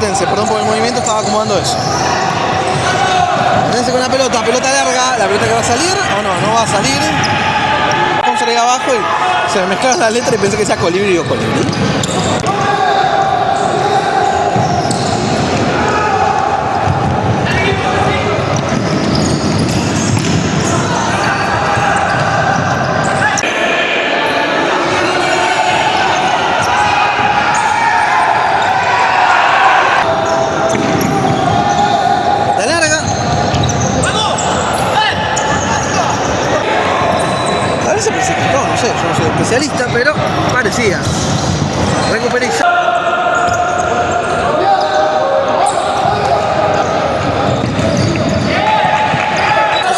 Platense, perdón por el movimiento, estaba acomodando eso. Platense con la pelota larga, la pelota que va a salir, o no va a salir. Vamos a ir abajo y se me mezclaron las letras y pensé que sea colibrí o colibrí. Yo no soy especialista, pero parecía. Recuperé. Es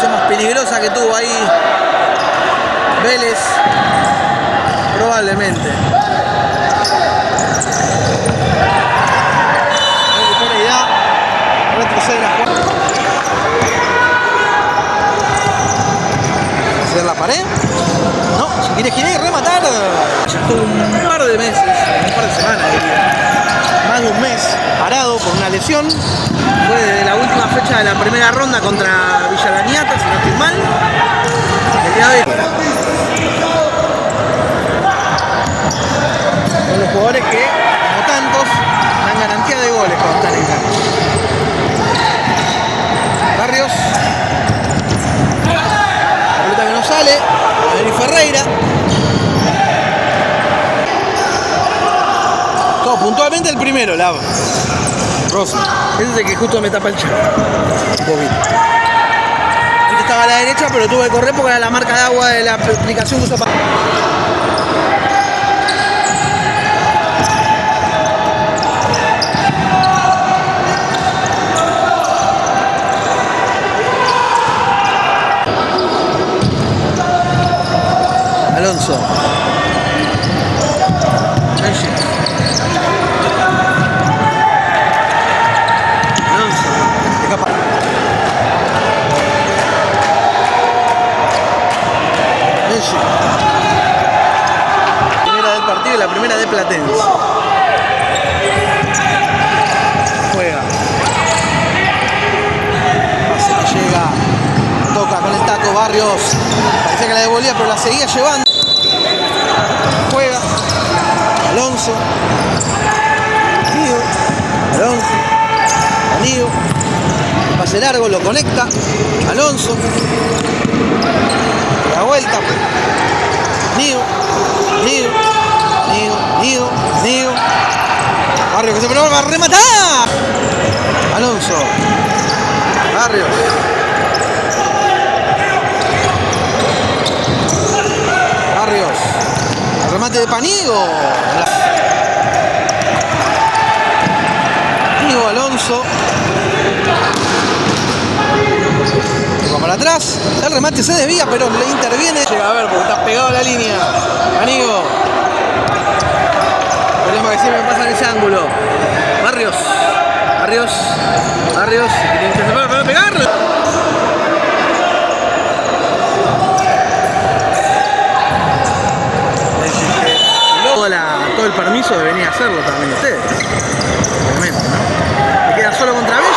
más peligrosa que tuvo ahí Vélez, probablemente. Recupera y da. Retrocede la jugada. Hacer la pared. No, si quiere girar y rematar. Estuvo un par de meses, un par de semanas diría. Más de un mes parado por una lesión. Fue desde la última fecha de la primera ronda contra Villalañata, si no estoy mal. El día de hoy. Son los jugadores que, como tantos, dan garantía de goles cuando están en cancha. Barrios. La pelota que no sale. Adri Ferreira. No, puntualmente el primero, Lava. Rosa. Ese es el que justo me tapa el chat. Un poquito. Este estaba a la derecha, pero tuve que correr porque era la marca de agua de la aplicación que uso para... Alonso. Primera del partido y la primera de Platense. Juega. Pase que llega. Toca con el taco Barrios. Parecía que la devolvía, pero la seguía llevando. Juega. Alonso. Danío. Alonso. Danío. El pase largo, lo conecta. Alonso. La vuelta. Danío. Danío. Barrios que se pone a rematar. Alonso. Barrios. El remate de Panigo. Panigo, Alonso. Va para atrás. El remate se desvía, pero le interviene. Llega a ver porque está pegado a la línea. Panigo. Problema que siempre me pasa en ese ángulo. Barrios. Tiene que se para pegarle. Todo el permiso de venir a hacerlo también ustedes. Obviamente, ¿no? Me queda solo contra Belli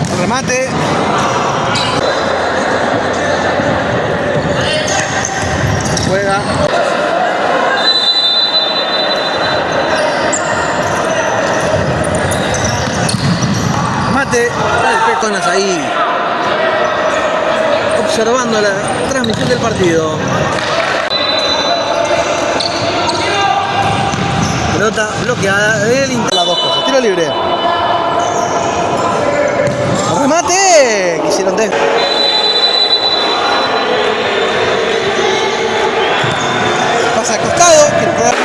y el remate. Juega. Remate. El Peconas ahí. Observando la transmisión del partido. Pelota bloqueada. Las dos cosas. Tiro libre. Remate. Quisieron de. Pasa al costado. Quiere probar.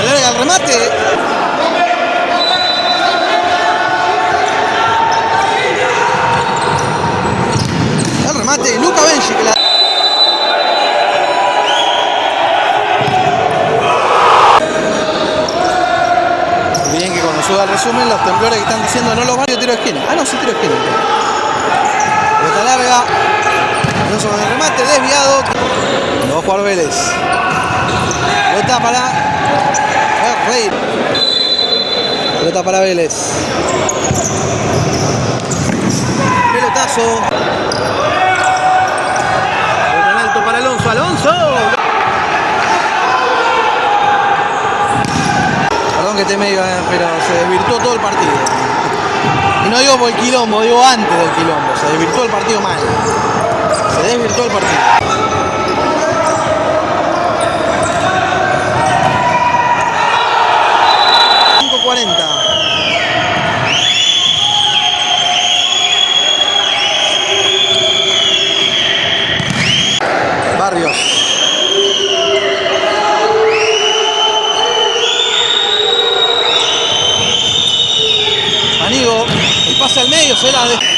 Alarga el remate. Luca Benji que la... Bien que cuando suba el resumen los temblores que están diciendo no los varios tiro de esquina. Ah no, sí tiro de esquina. Pelota larga. Alonso con el remate, desviado. Lo va a jugar Vélez. Pelota para Ferreira. Pelota para Vélez. Pelotazo. Pelota en alto para Alonso. Alonso. Perdón que te medio, pero se desvirtuó todo el partido. Y no digo por el quilombo, digo antes del quilombo. Se desvirtuó el partido mal. Se desvirtuó el partido. Barrios. Manigo, el pase al medio será de...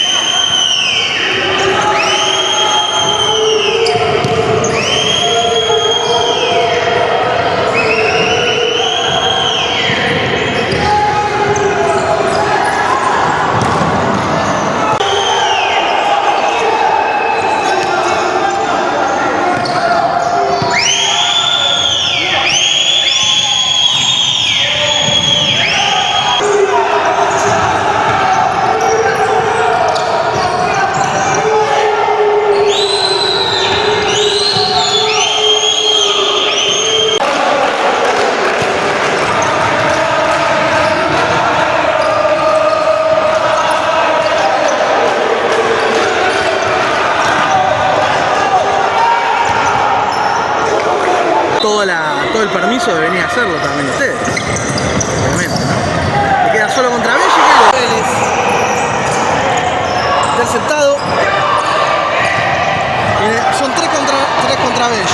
todo el permiso de venir a hacerlo también ustedes. Obviamente, ¿no? Le queda solo contra Vélez. Interceptado. Son 3 contra Vélez.